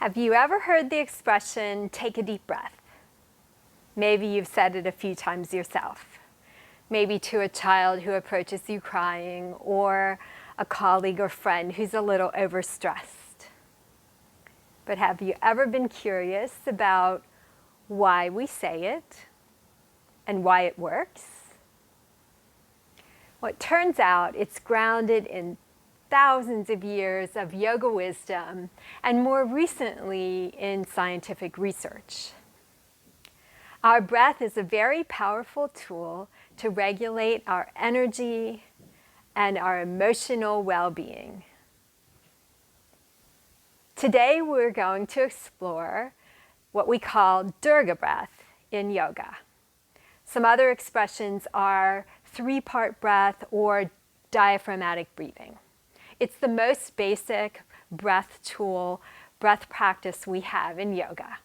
Have you ever heard the expression, take a deep breath? Maybe you've said it a few times yourself. Maybe to a child who approaches you crying, or a colleague or friend who's a little overstressed. But have you ever been curious about why we say it and why it works? Well, it turns out it's grounded in thousands of years of yoga wisdom, and more recently in scientific research. Our breath is a very powerful tool to regulate our energy and our emotional well-being. Today we're going to explore what we call Dirgha breath in yoga. Some other expressions are three-part breath or diaphragmatic breathing. It's the most basic breath tool, breath practice we have in yoga.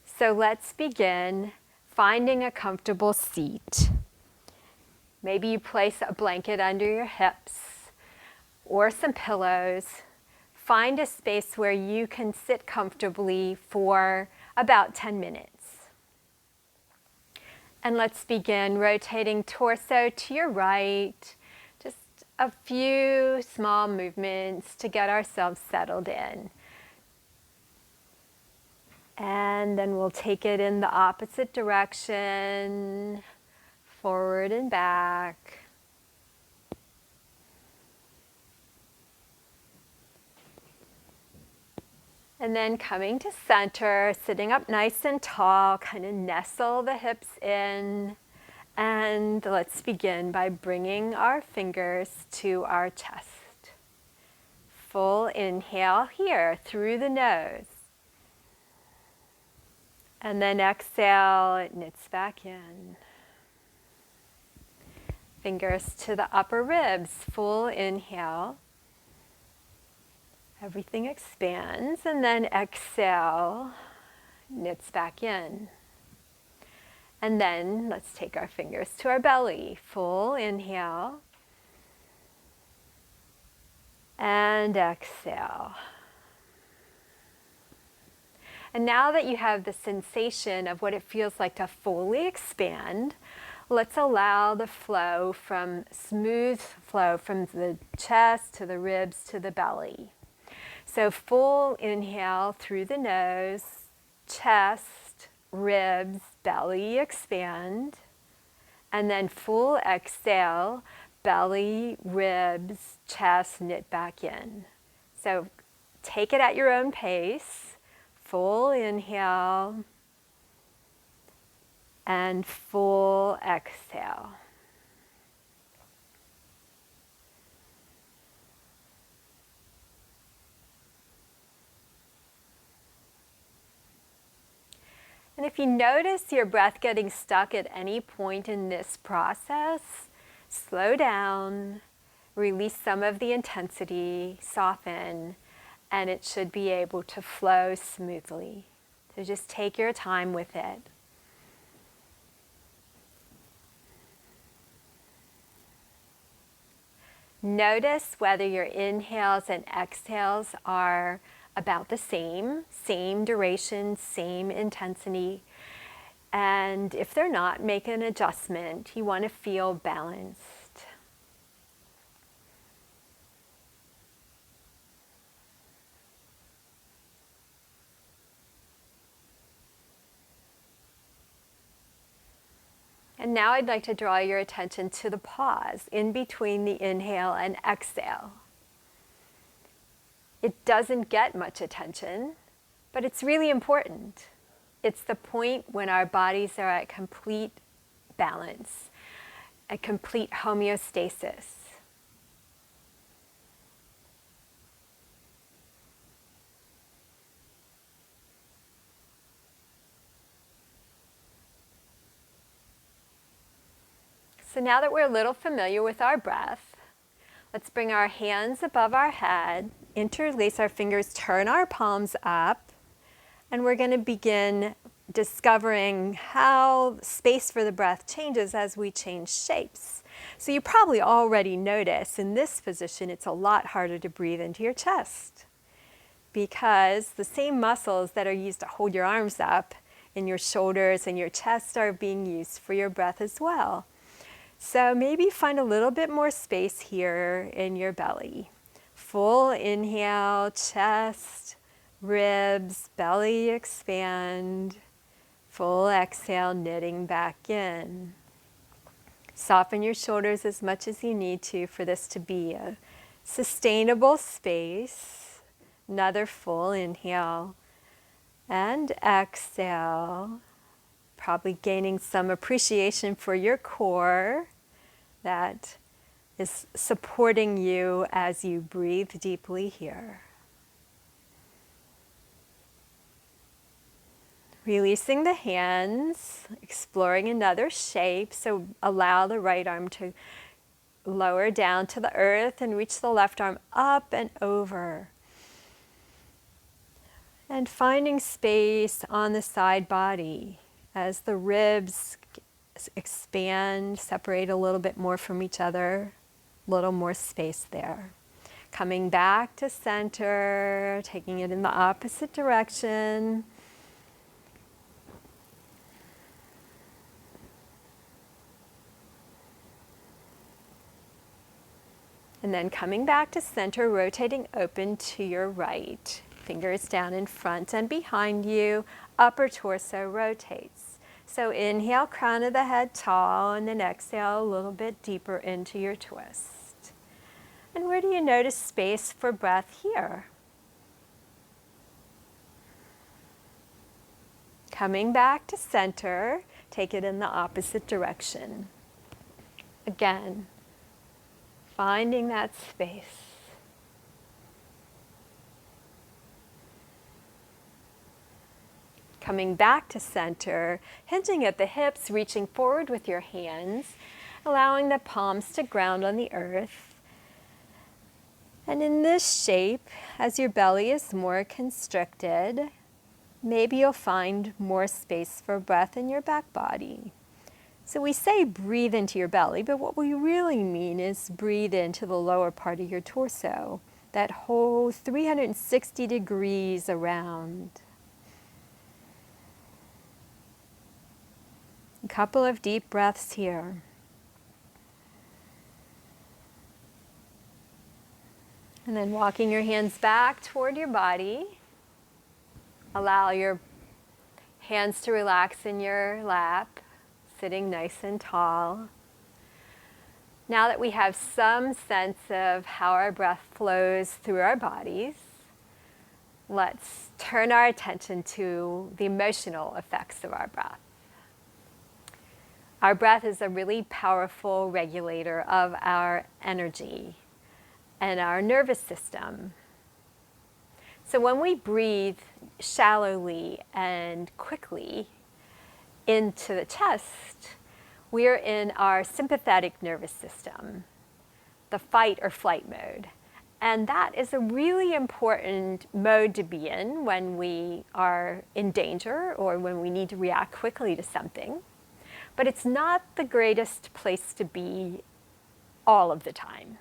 So let's begin finding a comfortable seat. Maybe you place a blanket under your hips or some pillows. Find a space where you can sit comfortably for about 10 minutes. And let's begin rotating torso to your right. Just a few small movements to get ourselves settled in. And then we'll take it in the opposite direction, forward and back. And then coming to center, sitting up nice and tall, kind of nestle the hips in. And let's begin by bringing our fingers to our chest. Full inhale here through the nose. And then exhale, it knits back in. Fingers to the upper ribs, full inhale. Everything expands, and then exhale, knits back in. And then let's take our fingers to our belly, full inhale. And exhale. And now that you have the sensation of what it feels like to fully expand, let's allow the smooth flow from the chest to the ribs to the belly. So full inhale through the nose, chest, ribs, belly expand. And then full exhale, belly, ribs, chest, knit back in. So take it at your own pace. Full inhale and full exhale. And if you notice your breath getting stuck at any point in this process, slow down, release some of the intensity, soften, and it should be able to flow smoothly. So just take your time with it. Notice whether your inhales and exhales are about the same duration, same intensity. And if they're not, make an adjustment. You want to feel balanced. And now I'd like to draw your attention to the pause in between the inhale and exhale. It doesn't get much attention, but it's really important. It's the point when our bodies are at complete balance, at complete homeostasis. So now that we're a little familiar with our breath, let's bring our hands above our head, interlace our fingers, turn our palms up, and we're going to begin discovering how space for the breath changes as we change shapes. So you probably already notice in this position it's a lot harder to breathe into your chest. because the same muscles that are used to hold your arms up in your shoulders and your chest are being used for your breath as well. So maybe find a little bit more space here in your belly. Full inhale, chest, ribs, belly expand. Full exhale, knitting back in. Soften your shoulders as much as you need to for this to be a sustainable space. Another full inhale and exhale. Probably gaining some appreciation for your core that is supporting you as you breathe deeply here. Releasing the hands, exploring another shape. So allow the right arm to lower down to the earth and reach the left arm up and over. And finding space on the side body as the ribs expand, separate a little bit more from each other, a little more space there. Coming back to center, taking it in the opposite direction. And then coming back to center, rotating open to your right. Fingers down in front and behind you, upper torso rotates. So inhale, crown of the head tall, and then exhale a little bit deeper into your twist. And where do you notice space for breath here? Coming back to center, take it in the opposite direction. Again, finding that space. Coming back to center, hinging at the hips, reaching forward with your hands, allowing the palms to ground on the earth. And in this shape, as your belly is more constricted, maybe you'll find more space for breath in your back body. So we say breathe into your belly, but what we really mean is breathe into the lower part of your torso, that whole 360 degrees around. A couple of deep breaths here. And then walking your hands back toward your body. Allow your hands to relax in your lap, sitting nice and tall. Now that we have some sense of how our breath flows through our bodies, let's turn our attention to the emotional effects of our breath. Our breath is a really powerful regulator of our energy and our nervous system. So when we breathe shallowly and quickly into the chest, we're in our sympathetic nervous system, the fight or flight mode. And that is a really important mode to be in when we are in danger or when we need to react quickly to something. But it's not the greatest place to be all of the time.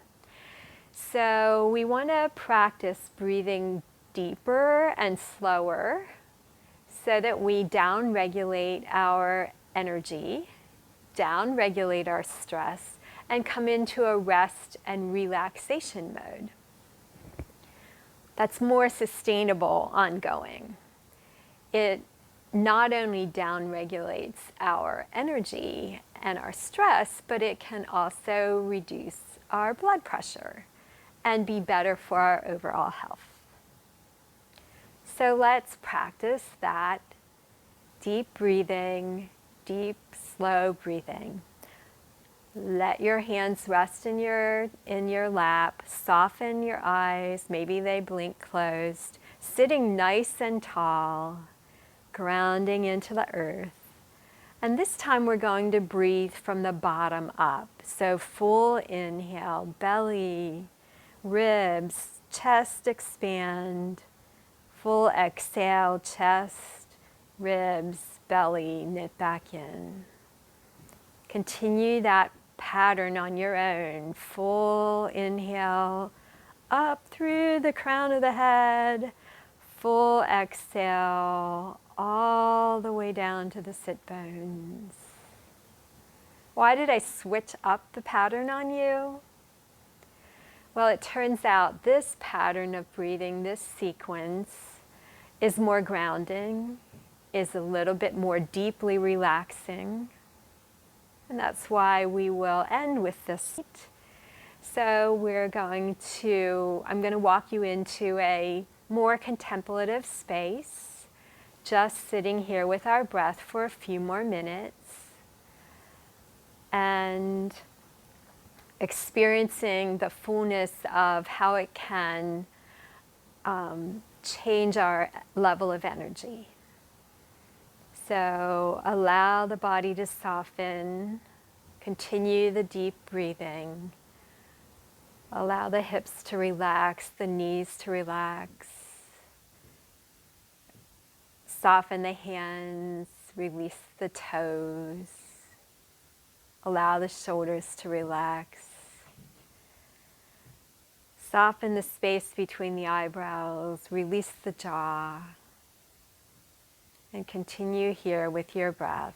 So we want to practice breathing deeper and slower so that we down-regulate our energy, down-regulate our stress, and come into a rest and relaxation mode. That's more sustainable, ongoing. It not only down-regulates our energy and our stress, but it can also reduce our blood pressure and be better for our overall health. So let's practice that deep breathing, deep, slow breathing. Let your hands rest in your lap, soften your eyes, maybe they blink closed, sitting nice and tall, grounding into the earth. And this time we're going to breathe from the bottom up. So full inhale, belly, ribs, chest expand. Full exhale, chest, ribs, belly, knit back in. Continue that pattern on your own. Full inhale, up through the crown of the head, full exhale all the way down to the sit bones. Why did I switch up the pattern on you? Well, it turns out this pattern of breathing, this sequence, is more grounding, is a little bit more deeply relaxing. And that's why we will end with this. So I'm going to walk you into a more contemplative space, just sitting here with our breath for a few more minutes and experiencing the fullness of how it can change our level of energy. So allow the body to soften, continue the deep breathing. Allow the hips to relax, the knees to relax. Soften the hands, release the toes. Allow the shoulders to relax. Soften the space between the eyebrows, release the jaw. And continue here with your breath.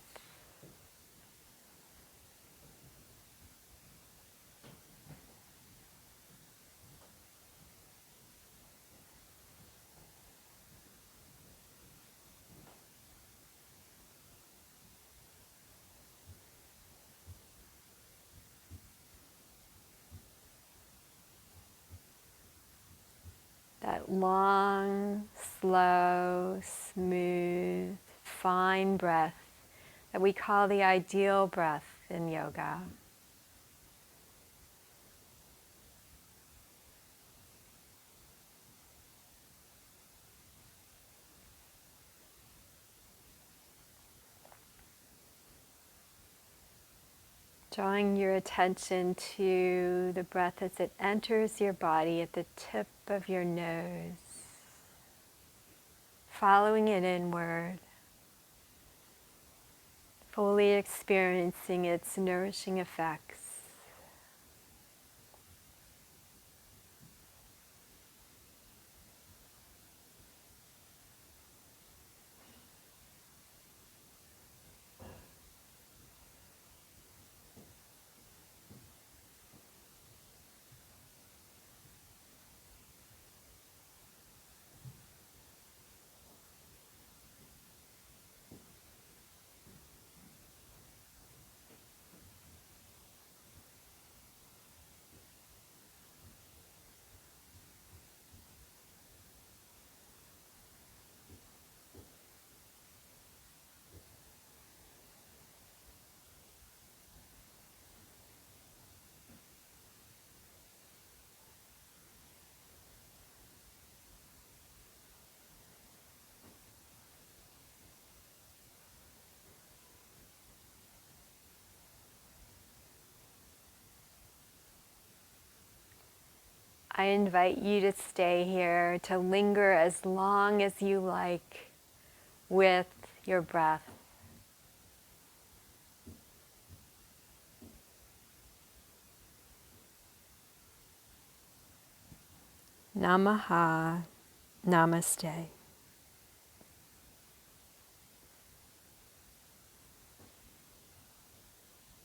That long, slow, smooth, fine breath that we call the ideal breath in yoga. Drawing your attention to the breath as it enters your body at the tip of your nose. Following it inward. Fully experiencing its nourishing effects. I invite you to stay here, to linger as long as you like with your breath. Namaha, Namaste.